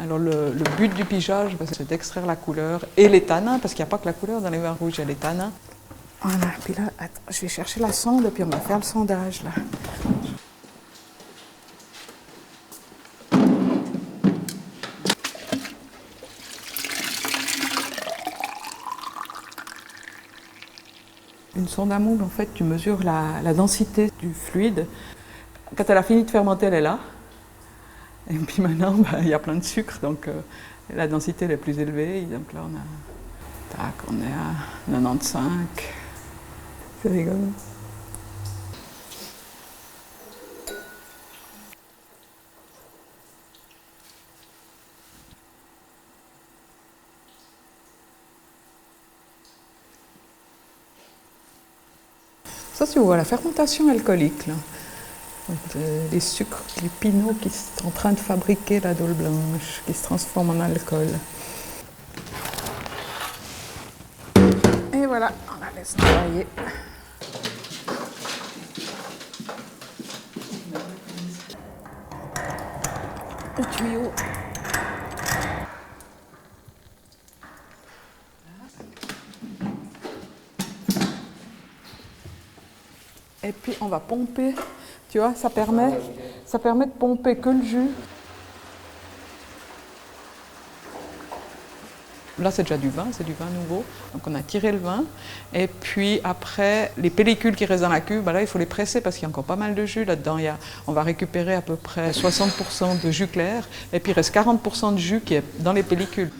Alors le but du pigeage, c'est d'extraire la couleur et les tanins, parce qu'il n'y a pas que la couleur dans les vins rouges, il y a les tanins. Voilà, puis là, attends, je vais chercher la sonde et puis on va faire le sondage là. Une sonde à moule, en fait, tu mesures la densité du fluide. Quand elle a fini de fermenter, elle est là. Et puis maintenant, il y a plein de sucre, donc la densité elle est plus élevée. Donc là, on est à 95. C'est rigolo. Ça, tu vois la fermentation alcoolique, là. Les sucres, les pinots qui sont en train de fabriquer la dôle blanche, qui se transforment en alcool. Et voilà, on la laisse travailler. Le tuyau. Et puis on va pomper, tu vois, ça permet de pomper que le jus. Là c'est déjà du vin, c'est du vin nouveau, donc on a tiré le vin. Et puis après, les pellicules qui restent dans la cuve, là il faut les presser parce qu'il y a encore pas mal de jus là-dedans. On va récupérer à peu près 60% de jus clair, et puis il reste 40% de jus qui est dans les pellicules.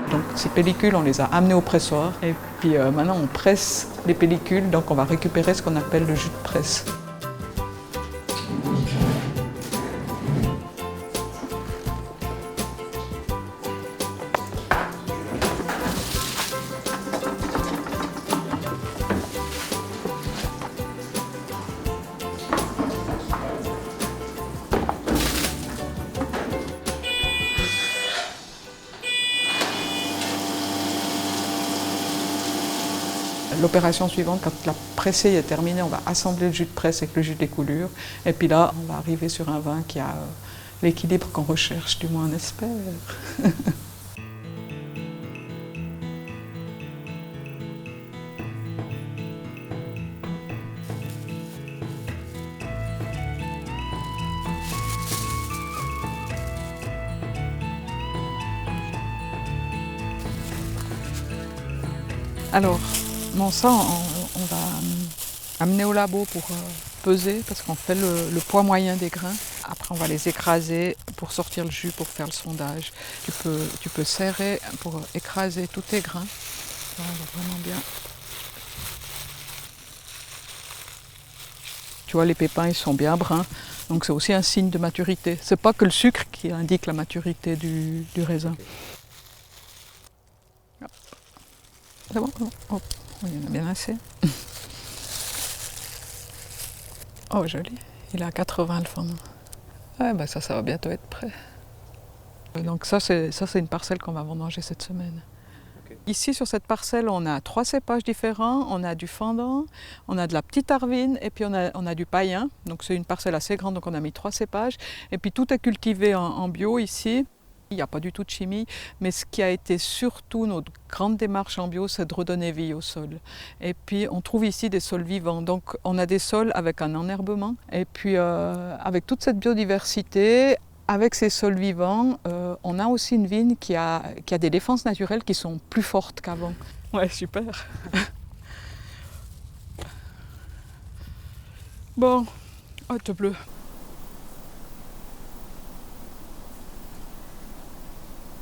Donc ces pellicules, on les a amenées au pressoir et puis maintenant on presse les pellicules, donc on va récupérer ce qu'on appelle le jus de presse. L'opération suivante, quand la pressée est terminée, on va assembler le jus de presse avec le jus de découlure. Et puis là, on va arriver sur un vin qui a l'équilibre qu'on recherche, du moins on espère. Alors, non, ça, on va amener au labo pour peser, parce qu'on fait le poids moyen des grains. Après, on va les écraser pour sortir le jus, pour faire le sondage. Tu peux serrer pour écraser tous tes grains. Voilà, vraiment bien. Tu vois, les pépins, ils sont bien bruns, donc c'est aussi un signe de maturité. C'est pas que le sucre qui indique la maturité du raisin. C'est bon? Oh, il y en a bien assez. Oh, joli. Il est à 80 le fondant. Ouais, ben ça va bientôt être prêt. Donc ça, c'est une parcelle qu'on va vendanger cette semaine. Okay. Ici, sur cette parcelle, on a 3 cépages différents. On a du fendant, on a de la petite arvine et puis on a du païen. Donc c'est une parcelle assez grande, donc on a mis 3 cépages. Et puis tout est cultivé en bio ici. Il n'y a pas du tout de chimie, mais ce qui a été surtout notre grande démarche en bio, c'est de redonner vie au sol. Et puis on trouve ici des sols vivants, donc on a des sols avec un enherbement, et puis avec toute cette biodiversité, avec ces sols vivants, on a aussi une vigne qui a des défenses naturelles qui sont plus fortes qu'avant. Ouais, super. Bon, oh, te bleu.